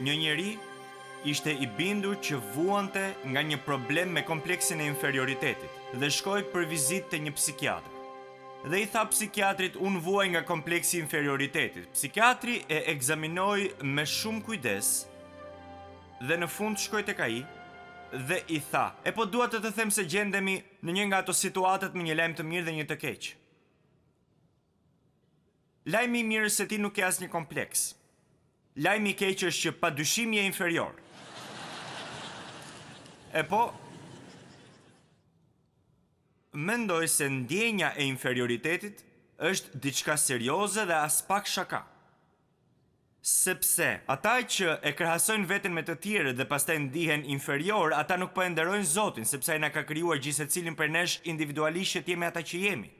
Një njeri ishte i bindur që vuante nga një problem me kompleksin e inferioritetit dhe shkoi për vizitë te një psikiatër. Dhe i tha psikiatrit, unë vuaj nga kompleksi i inferioritetit. Psikiatri e ekzaminoi me shumë kujdes dhe në fund shkoi tek ai dhe i tha, po dua të them se gjendemi në një nga ato situatat me një lajm të mirë dhe një të keq. Lajmi i mirë se ti nuk ke asnjë kompleks. Lajmi i keq është që padyshim je inferior. Mendoj se ndjenja e inferioritetit është diçka serioze dhe as pak shaka. Sepse ata që e krahasojnë veten me të tjerët dhe pastaj ndihen inferior, ata nuk po e nderojnë Zotin, sepse ai na ka krijuar gjithë secilin për nesh individualisht që të jemi ata që jemi.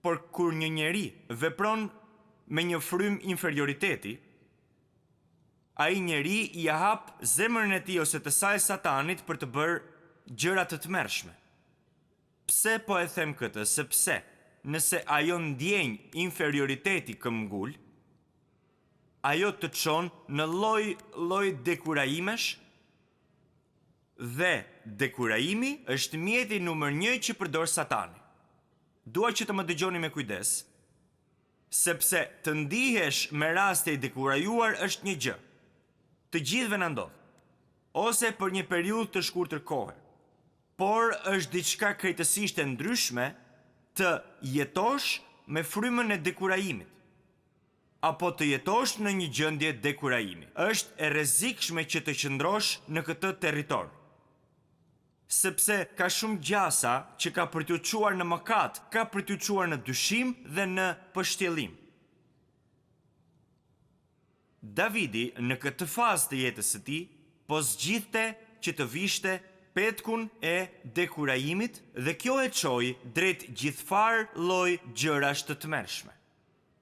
Por kur një njeri vepron me një frym inferioriteti, ai njeri i hap zemrën e tij ose të saj Satanit për të bërë gjëra të tmerrshme. Pse po e them këtë? Sepse nëse ajo ndjenjë inferioriteti këmbgul, ajo të çon në lloj dekuraimesh dhe dekurajimi është mjeti numër 1 që përdor Satani. Dua që të më dëgjoni me kujdes, sepse të ndihesh me raste i dekurajuar është një gjë. Të gjithëve na ndodh, ose për një periudhë të shkurtër kohe. Por është diçka krejtësisht e ndryshme të jetosh me frymën e dekurajimit, apo të jetosh në një gjendje dekurajimi. Është e rrezikshme që të qëndrosh në këtë territor, sepse ka shumë gjasa që ka për t'u çuar në mëkat, ka për t'u çuar në dyshim dhe në pështjellim. Davidi në këtë fazë të jetës së tij po zgjidhte që të vishte petkun e dekurajimit dhe kjo e çoi drejt gjithfar lloj gjërash të tmerrshme.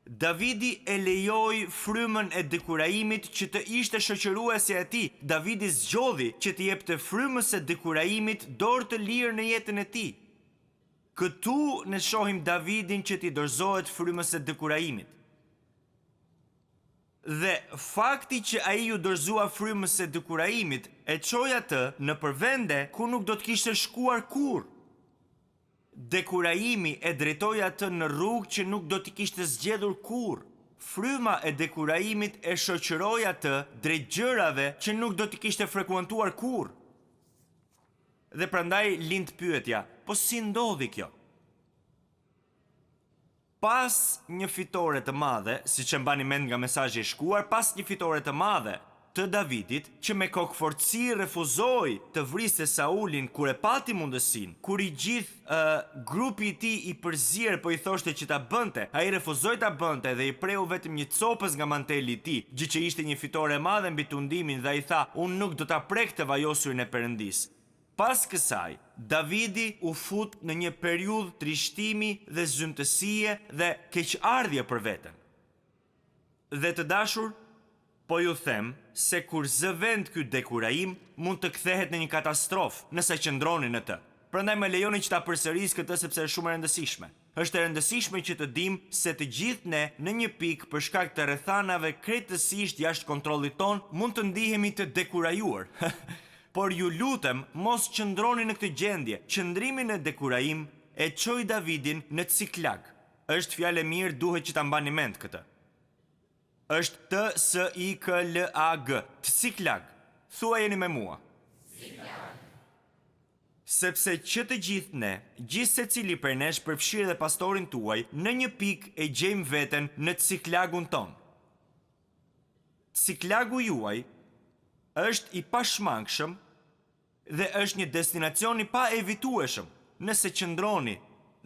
Davidi e lejoi frymën e dekurajimit që të ishte shoqëruesja e tij. Davidi zgjodhi që të jepte frymës së dekurajimit dorë të lirë në jetën e tij. Këtu ne shohim Davidin që t'i dorëzohet frymës së dekurajimit. Dhe fakti që ai ju dorëzua frymës së dekurajimit e çoi atë në përvende ku nuk do të kishte shkuar kurrë. Dekurajimi e drejtoi atë në rrugë që nuk do t'i kishte zgjedhur kurrë. Fryma e dekurajimit e shoqëroi atë drejt gjërave që nuk do t'i kishte frekuentuar kurrë. Dhe prandaj lind pyetja, po si ndodhi kjo? Pas një fitore të madhe, siç e mbani mend nga mesazhi i shkuar, pas një fitore të madhe të Davidit, që me kokëfortësi refuzoi të vriste Saulin kur e pati mundësinë, kur i gjithë grupi i tij i përzier po i thoshte që ta bënte, ai refuzoi ta bënte dhe i preu vetëm një copës nga manteli i tij, gjë që ishte një fitore e madhe mbi tundimin dhe ai tha, unë nuk do ta prek të vajosurin e Perëndis. Pas kësaj, Davidi u fut në një periudhë trishtimi dhe zymtësie dhe keqardhje për veten. Dhe të dashur, po ju them se kur zë vend ky dekurajim, mund të kthehet në një katastrofë nëse qëndroni në të. Prandaj më lejoni që ta përsëris këtë sepse është shumë e rëndësishme. Është e rëndësishme që të dim se të gjithë ne në një pikë për shkak të rrethanave krejtësisht jashtë kontrollit ton mund të ndihemi të dekurajuar. Por ju lutem, mos qëndroni në këtë gjendje. Qëndrimi në dekurajim e çoi Davidin në Ciklag. Është fjalë e mirë, duhet që ta mbani mend këtë. Është T-S-I-K-L-A-G. Ciklag. Thuajeni me mua. Ciklag. Sepse që të gjithë ne, gjithë secili për nesh përfshirë dhe pastorin tuaj, në një pikë e gjejmë veten në Ciklagun ton. Ciklagu juaj është i pashmangshëm dhe është një destinacion i pa evitueshëm nëse qëndroni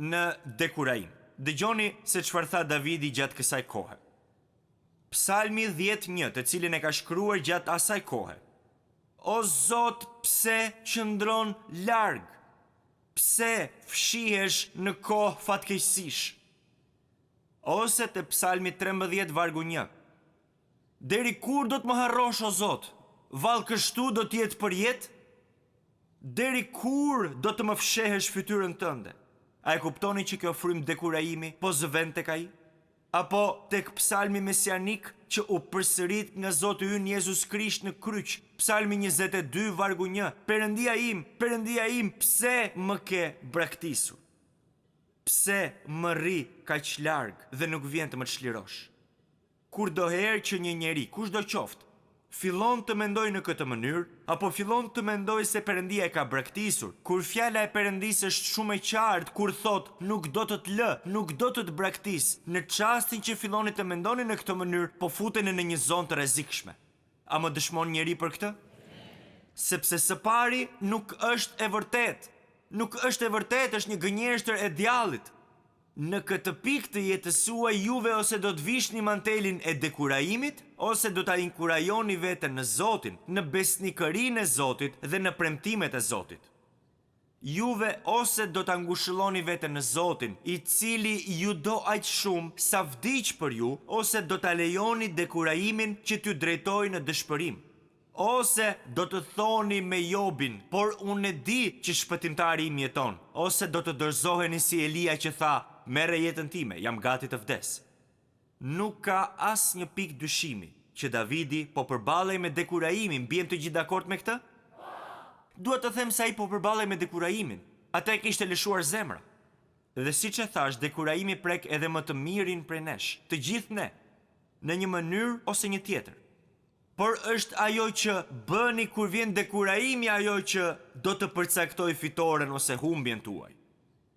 në dekurajim. Dëgjoni se çfarë tha Davidi gjatë kësaj kohe. Psalmi 10:1, të cilin e ka shkruar gjatë asaj kohe. O Zot, pse qëndron larg? Pse fshihesh në kohë fatkeqësish? Ose te Psalmi 13 vargu 1. Deri kur do të më harrosh o Zot? Vallë kështu do t'jetë për jetë? Deri kur do të më fshehesh fytyrën tënde? A e kuptoni që kjo frymë dekurajimi po zëvend tek ai? apo tek psalmi mesianik që u përsërit nga Zoti ynë Jezus Krisht në kryq, psalmi 22 vargu 1, Perëndia im, pse më ke braktisur? Pse më rri kaq larg dhe nuk vjen të më çlirosh? Kurdoherë që një njeri, kushdo qoftë, fillon të mendoj në këtë mënyrë, apo fillon të mendoj se Perëndia e ka braktisur, kur fjala e Perëndisë është shumë e qartë, kur thot nuk do të të lë, nuk do të të braktis, në çastin që filloni të mendoni në këtë mënyrë, po futeni në një zonë të rrezikshme. A më dëshmon njeri për këtë? Sepse së pari nuk është e vërtet. Nuk është e vërtet, është një gënjeshtër e djallit. Në këtë pikë të jetës suaj juve ose do të vishni mantelin e dekurajimit, ose do ta inkurajoni veten në Zotin, në besnikërinë e Zotit dhe në premtimet e Zotit. Juve ose do ta ngushëlloni veten në Zotin, i cili ju do aq shumë sa vdiq për ju, ose do ta lejoni dekurajimin që t'ju drejtojë në dëshpërim. Ose do të thoni me Jobin, por unë e di që shpëtimtari im jeton, ose do të dorëzoheni si Elia që tha, merre jetën time, jam gati të vdes. Nuk ka as një pikë dyshimi që Davidi po përballej me dekurajimin, biem të gjithë dakord me këtë? Dua të them se ai po përballej me dekurajimin. Ata e kishte lëshuar zemra. Dhe siç e thash, dekurajimi prek edhe më të mirin prej nesh, të gjithë ne, në një mënyrë ose një tjetër. Por është ajo që bëni kur vjen dekurajimi ajo që do të përcaktoj fitoren ose humbjen tuaj.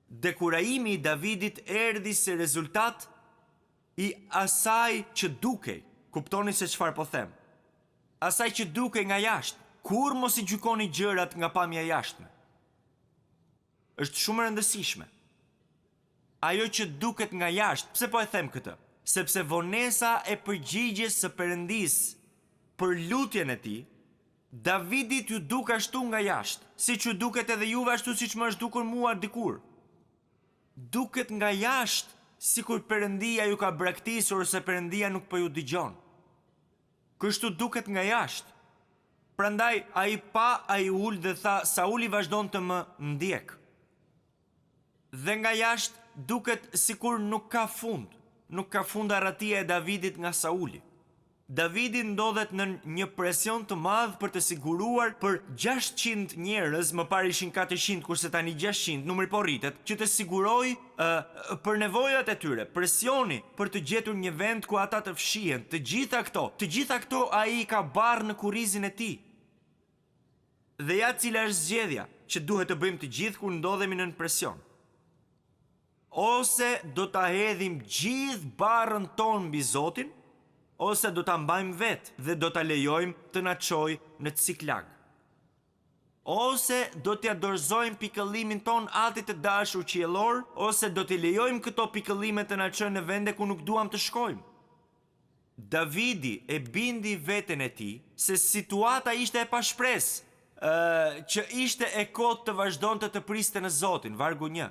Dekurajimi i Davidit erdhi si rezultat i asaj që dukej. Kuptoni se çfarë po them? Asaj që dukej nga jashtë. Kur mos i gjykoni gjërat nga pamja jashtme. Është shumë e rëndësishme. Ajo që duket nga jashtë, pse po e them këtë? Sepse vonesa e përgjigjes së Perëndisë për lutjen e tij, Davidit ju duk ashtu nga jashtë, siç ju duket edhe juve ashtu siç më është dukur mua dikur. Duket nga jashtë, sikur Perëndia ju ka braktisur ose Perëndia nuk po ju dëgjon. Kështu duket nga jashtë. Prandaj ai pa, ai ul dhe tha, Sauli vazhdon të më ndjek. Dhe nga jashtë duket sikur nuk ka fund arratia e Davidit nga Sauli. Davidi ndodhet në një presion të madh për të siguruar për 600 njerëz, më parë ishin 400, kurse tani 600, numri po rritet, që të siguroj për nevojat e tyre, presioni për të gjetur një vend ku ata të fshihen, të gjitha këto ai ka barë në kurrizin e tij. Dhe ja cila është zgjedhja që duhet të bëjmë të gjithë kur ndodhemi në presion. Ose do ta hedhim gjithë barrën tonë mbi Zotin, ose do ta mbajmë vetë dhe do ta lejojmë të na çojë në ciklag. Ose do t'ja dorëzojmë pikëllimin ton Atit të dashur qiellor, ose do t'i lejojmë këto pikëllime të na çojnë në vende ku nuk duam të shkojmë. Davidi e bindi veten e tij se situata ishte e pashpresë, që ishte e kotë të vazhdonte të priste në Zotin, vargu 1.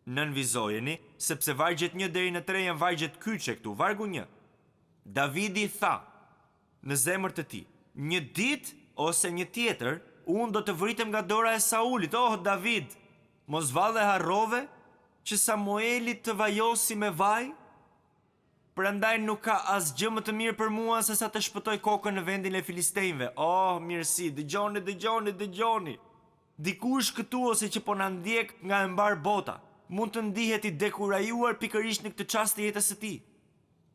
Nënvizojeni, sepse vargjet 1 deri në 3 janë vargjet kyçe këtu, vargu 1. Davidi tha në zemër të tij, një ditë ose një tjetër, unë do të vritem nga dora e Saulit. Oh, David, mos valle harrove që Samueli të vajosi me vaj? Prandaj nuk ka asgjë më të mirë për mua se sa të shpëtoj kokën në vendin e filistejnëve. Oh, mirësi, dëgjoni. Dikush këtu ose që po na ndjek nga e mbar bota, mund të ndihet i dekurajuar pikërisht në këtë çast të jetës së tij.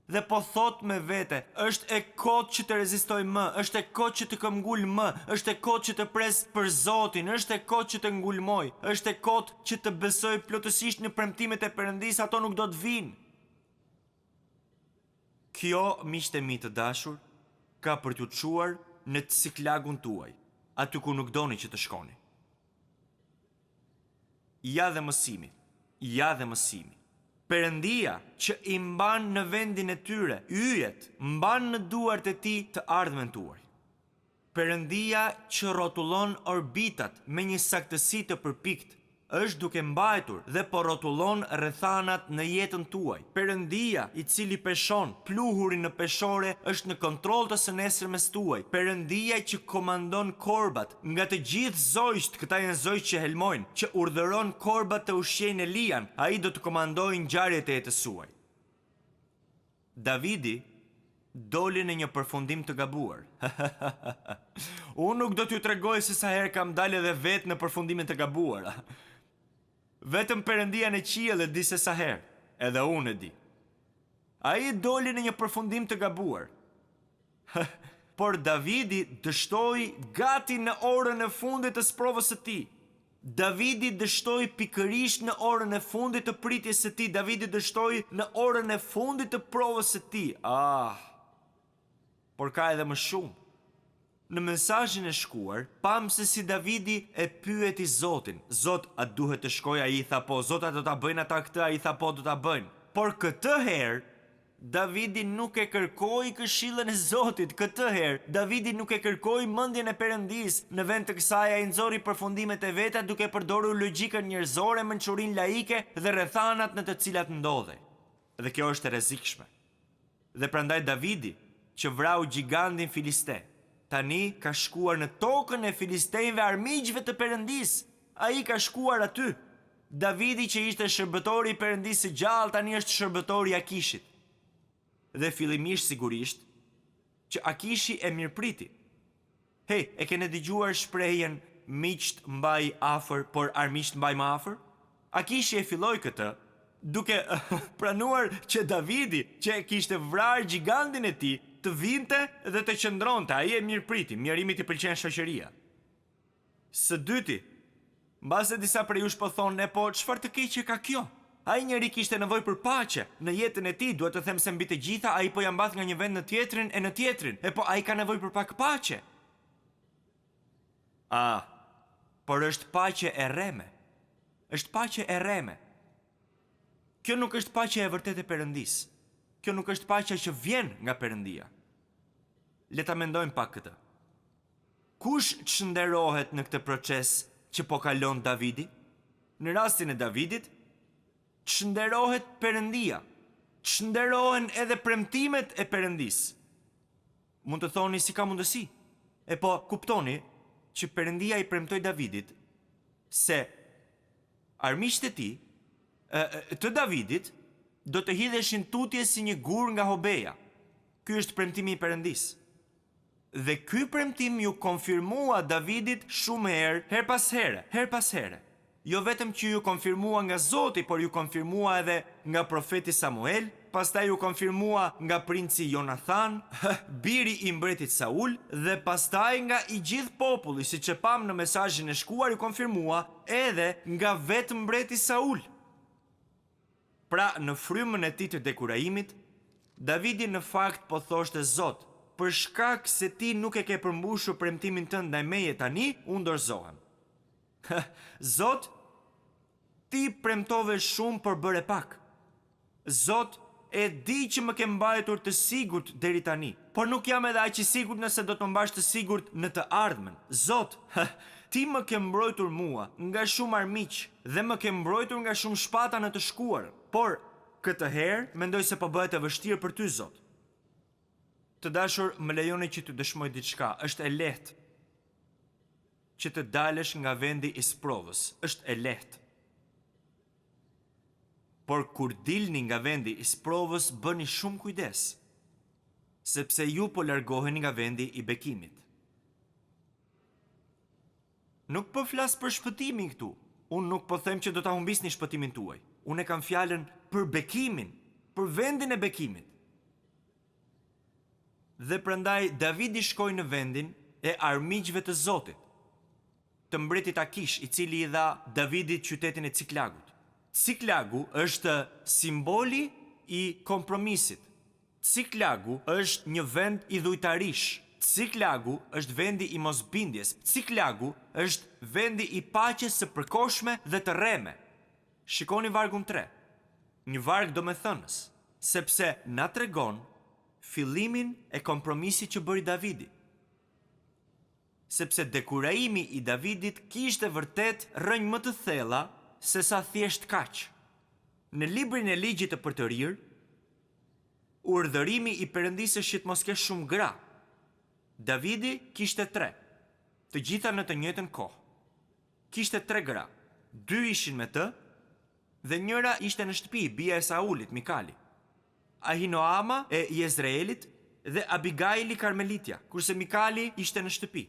Dhe po thot me vete, është e kotë që të rezistoj më, është e kotë që të këmgull më, është e kotë që të pres për Zotin, është e kotë që të ngulmoj, është e kotë që të besoj plotësisht në premtimet e Perëndisë, ato nuk do të vinë. Kjo, miqtë e mi të dashur, ka për t'ju çuar në ciklagun tuaj, aty ku nuk doni që të shkoni. Ja dhe mësimi. Perëndia që i mban në vendin e tyre yjet, mban në duart e tij të ardhmen tuaj. Perëndia që rrotullon orbitat me një saktësi të përpikt, është duke mbajtur dhe po rrotullon rrethanat në jetën tuaj. Perëndia i cili peshon pluhurin në peshore është në kontroll të së nesërmes tuaj. Perëndia që komandon korbat nga të gjithë zojt, këta janë zojt që helmojnë, që urdhëron korbat të ushqejnë Elian, ai do të komandojë ngjarjet e jetës suaj. Davidi doli në një përfundim të gabuar. Unë nuk do t'ju tregoj se sa herë kam dalë edhe vetë në përfundimin të gabuara. Vetëm Perëndia në qiell e di se sa herë, edhe unë e di. Ai doli në një përfundim të gabuar. Por Davidi dështoi gati në orën e fundit të sprovës së tij. Davidi dështoi pikërisht në orën e fundit të pritjes së tij. Davidi dështoi në orën e fundit të provës së tij. Por ka edhe më shumë. Në mesazhin e shkuar, pam se si Davidi e pyeti Zotin. Zot, a duhet të shkoj? Ai i tha po. Zot, a do ta bëjnë ata këtë? Ai i tha po, do ta bëjnë. Por këtë herë Davidi nuk e kërkoi këshillën e Zotit. Këtë herë Davidi nuk e kërkoi mendjen e Perëndis. Në vend të kësaj ai nxori përfundimet e veta duke përdorur logjikën njerëzore, mençurinë laike dhe rrethanat në të cilat ndodhej. Dhe kjo është e rrezikshme. Dhe prandaj Davidi, që vrau gigantin filiste, tani ka shkuar në tokën e filistejve, armiqve të Perëndis. Ai ka shkuar aty. Davidi, që ishte shërbëtori i Perëndisë së gjallë, tani është shërbëtori i Akishit. Dhe fillimisht sigurisht që Akishi e mirëpriti. Hey, e keni dëgjuar shprehjen miqt mbaj afër, por armiqt mbaj më afër? Akishi e filloi këtë duke pranuar që Davidi, që kishte vrarë gigantin e tij, të vinte dhe të qëndronte. Ai e mirëpriti, mjerimit I pëlqen shoqëria. Së dyti, mbase disa prej jush po thonë, po çfarë të keqe ka kjo? Ai njeri kishte nevojë për paqe në jetën e tij, duhet të them se mbi të gjitha ai po ja mbath nga një vend në tjetrin e në tjetrin. Po ai ka nevojë për pak paqe. Por është paqe e rreme. Është paqe e rreme. Kjo nuk është paqe e vërtetë e Perëndis. Kjo nuk është paqja që vjen nga Perëndia. Le ta mendojmë pak këtë. Kush çnderohet në këtë proces që po kalon Davidi? Në rastin e Davidit, çnderohet Perëndia. Çnderohen edhe premtimet e Perëndis. Mund të thoni si ka mundësi. Po kuptoni që Perëndia I premtoi Davidit se armiqtë e tij, të Davidit, do të hidheshin tutje si një gur nga hobeja. Ky është premtimi I Perëndis. Dhe ky premtim ju konfirmua Davidit shumë herë, her pas here. Jo vetëm që ju konfirmua nga Zoti, por ju konfirmua edhe nga profeti Samuel, pastaj ju konfirmua nga princi Jonathan, biri I mbretit Saul, dhe pastaj nga I gjithë populli, siç e pam në mesazhin e shkuar, ju konfirmua edhe nga vetë mbreti Saul. Pra, në frymën e tij të dekurajimit, Davidi në fakt po thoshte Zot, për shkak se ti nuk e ke përmbushur premtimin tënd ndaj meje tani, unë dorëzohem. Zot, ti premtove shumë për bëre pak. Zot, e di që më ke mbajtur të sigurt deri tani, por nuk jam edhe aq I sigurt nëse do të mbash të sigurt në të ardhmen. Zot, ti më ke mbrojtur mua nga shumë armiq dhe më ke mbrojtur nga shumë shpata në të shkuar. Por këtë herë mendoj se po bëhet e vështirë për ty, Zot. Të dashur, më lejoni që të dëshmoj diçka. Është e lehtë që të dalësh nga vendi I sprovës. Është e lehtë. Por kur dilni nga vendi I sprovës, bëni shumë kujdes, sepse ju po largoheni nga vendi I bekimit. Nuk po flas për shpëtimin këtu. Unë nuk po them që do ta humbisni shpëtimin tuaj. Unë e kam fjalën për bekimin, për vendin e bekimit. Dhe prandaj Davidi shkoi në vendin e armiqve të Zotit, të mbretit Akish, I cili I dha Davidit qytetin e Ciklagut. Ciklagu është simboli I kompromisit. Ciklagu është një vend I dhujtarish. Ciklagu është vendi I mosbindjes. Ciklagu është vendi I paqes së përkohshme dhe të rreme. Shikoni vargun 3. Një varg domethënës, sepse na tregon fillimin e kompromisit që bëri Davidi. Sepse dekurajimi I Davidit kishte vërtet rrënjë më të thella se sa thjesht kaq. Në librin e ligjit të përtërir, urdhërimi I Perëndisë është që të mos kesh shumë gra. Davidi kishte 3, të gjitha në të njëjtën kohë. Kishte 3 gra, 2 ishin me të dhe njëra ishte në shtëpi, bia e Saulit, Mikali. Ahinoama e Jezreelit dhe Abigaili Karmelitja, kurse Mikali ishte në shtëpi.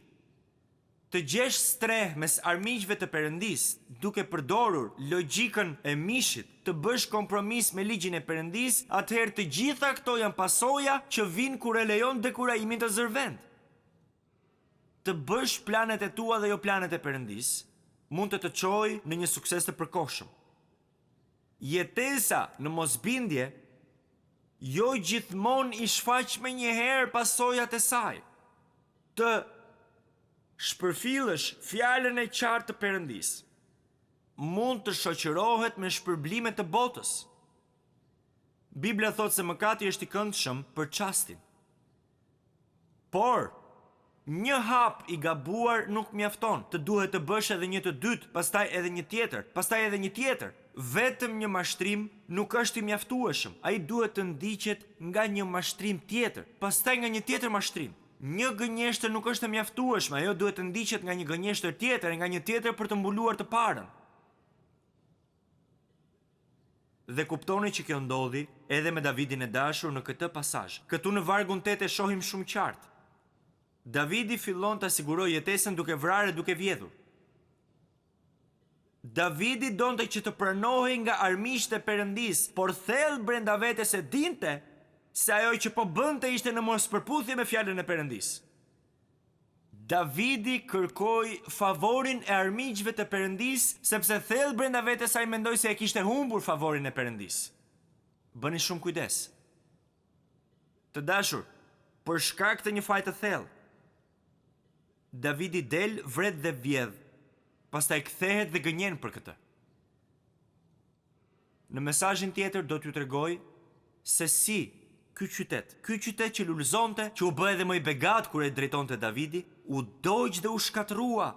Të gjesh streh mes armiqve të Perëndis, duke përdorur logjikën e mishit, të bësh kompromis me ligjin e Perëndis, atëherë të gjitha këto janë pasoja që vijnë kur e lejon dekurajimin të zërvend. Të bësh planet e tua dhe jo planet e Perëndis, mund të çojë në një sukses të përkohshëm. Jetesa në mosbindje jo gjithmonë i shfaq me njëherë pasojat e saj. Të shpërfillësh fjalën e qartë të Perëndis mund të shoqërohet me shpërblime të botës. Bibla thotë se mëkati është i këndshëm për çastin. Por një hap i gabuar nuk mjafton, të duhet të bësh edhe një të dytë, pastaj edhe një tjetër, pastaj edhe një tjetër. Vetëm një mashtrim nuk është i mjaftueshëm, ai duhet të ndiqet nga një mashtrim tjetër, pastaj nga një tjetër mashtrim. Një gënjeshtër nuk është e mjaftueshme, ajo duhet të ndiqet nga një gënjeshtër tjetër, nga një tjetër për të mbuluar të parën. Dhe kuptoni që kjo ndodhi edhe me Davidin e dashur në këtë pasazh. Këtu në vargun 8 e shohim shumë qartë. Davidi fillon të sigurojë jetesën duke vrarë e duke vjedhur. Davidi donte që të pranohej nga armiqtë e Perëndis, por thellë brenda vetes e dinte se ajo që po bënte ishte në mospërputhje me fjalën e Perëndis. Davidi kërkoi favorin e armiqve të Perëndis, sepse thellë brenda vetes ai mendoi se e kishte humbur favorin e Perëndis. Bëni shumë kujdes. Të dashur, për shkak të një faji të thellë, Davidi del, vret dhe vjedh, pastaj kthehet dhe gënjen për këtë. Në mesazhin tjetër do t'ju tregoj se si ky qytet që lulëzonte, që u bë edhe më i begat kur e drejtonte Davidi, u dogj dhe u shkatrua.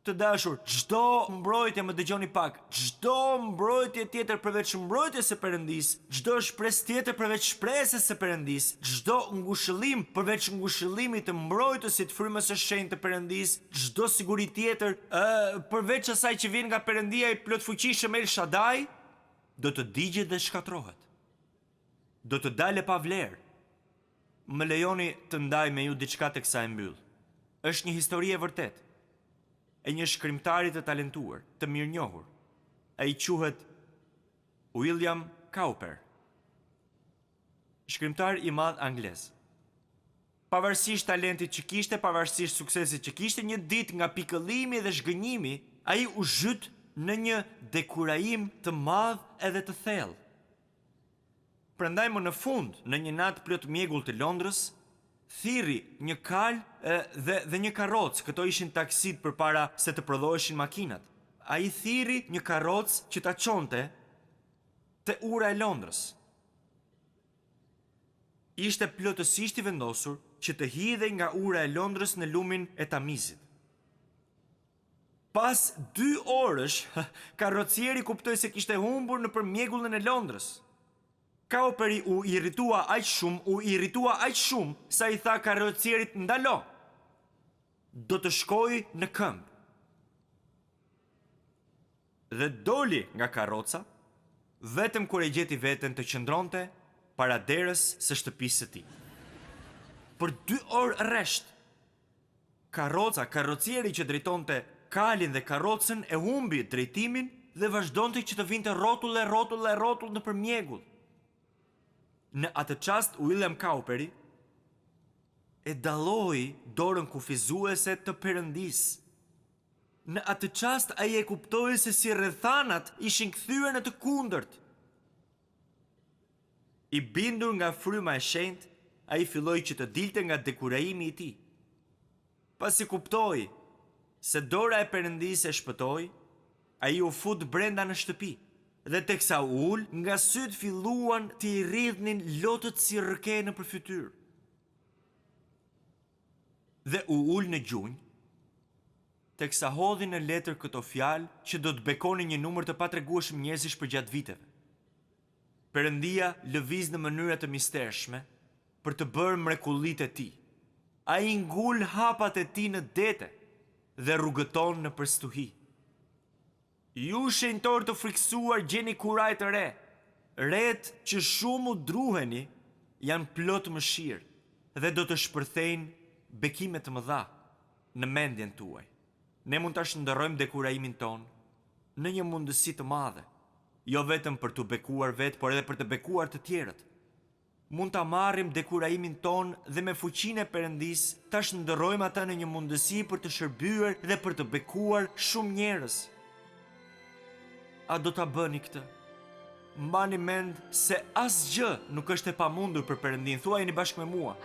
Të dashur, çdo mbrojtje, më dëgjoni pak, çdo mbrojtje tjetër përveç mbrojtjes së Perëndis, çdo shpresë tjetër përveç shpresës së Perëndis, çdo ngushëllim përveç ngushëllimit të mbrojtësit frymës së shenjtë të Perëndis, çdo siguri tjetër përveç asaj që vjen nga Perëndia i plotfuqishëm El Shaddai, do të digjet dhe shkatrohet. Do të dalë pa vlerë. Më lejoni të ndaj me ju diçka teksa e mbyll. Është një histori e vërtetë e një shkrimtari të talentuar, të mirënjohur. Ai quhet William Cowper. Shkrimtar i madh anglez. Pavarësisht talentit që kishte, pavarësisht suksesit që kishte, një ditë nga pikëllimi dhe zhgënjimi, ai u zhyt në një dekurajim të madh edhe të thellë. Prandaj më në fund, në një natë plot mjegull të Londrës, thirri një kal dhe një karrocë. Këto ishin taksit përpara se të prodhoheshin makinat. Ai thirri një karrocë që ta çonte te ura e Londrës. Ishte plotësisht i vendosur që të hidhej nga ura e Londrës në lumin e Tamizit. Pas 2 orësh, karrocieri kuptoi se kishte humbur nëpër mjegullin e Londrës. Cowperi u irritua aq shumë sa i tha karrocierit ndalo. Do të shkoj në këmbë. Dhe doli nga karroca, vetëm kur e gjeti veten të qëndronte para derës së shtëpisë së tij. Për 2 orë rresht, karrocieri që drejtonte kalin dhe karrocën e humbi drejtimin dhe vazhdonte që të vinte rrotull nëpër mjegull. Në atë çast William Cowperi e dalloi dorën kufizuese të Perëndis. Në atë çast ai e kuptoi se si rrethanat ishin kthyer në të kundërt. I bindur nga fryma e shenjtë, ai filloi që të dilte nga dekurajimi i tij. Pasi kuptoi se dora e Perëndis e shpëtoi, ai u fut brenda në shtëpi. Dhe teksa u ul, nga syt filluan të i rridhnin lotët si rrëke në përfytyr. Dhe u ul në gjunjë, teksa hodhi në letër këto fjalë që do të bekoni një numër të patregueshëm njerëzish për gjatë viteve. Perëndia lëviz në mënyra të mistershme për të bërë mrekullitë e tij. Ai ngul hapat e tij në dete dhe rrugëton në përstuhi. Ju shenjtor të friksuar gjeni kuraj të re. Ret që shumë u druheni janë plot mëshirë dhe do të shpërthejnë bekime të mëdha në mendjen tuaj. Ne mund ta shndërrojmë dekurajimin ton në një mundësi të madhe, jo vetëm për të bekuar vetë, por edhe për të bekuar të tjerët. Mund ta marrim dekurajimin ton dhe me fuqinë e Perëndis ta shndërrojmë ata në një mundësi për të shërbyer dhe për të bekuar shumë njerëz. A do ta bëni këtë? Mbani mend se asgjë nuk është e pamundur për Perëndin. Thuajeni bashkë me mua.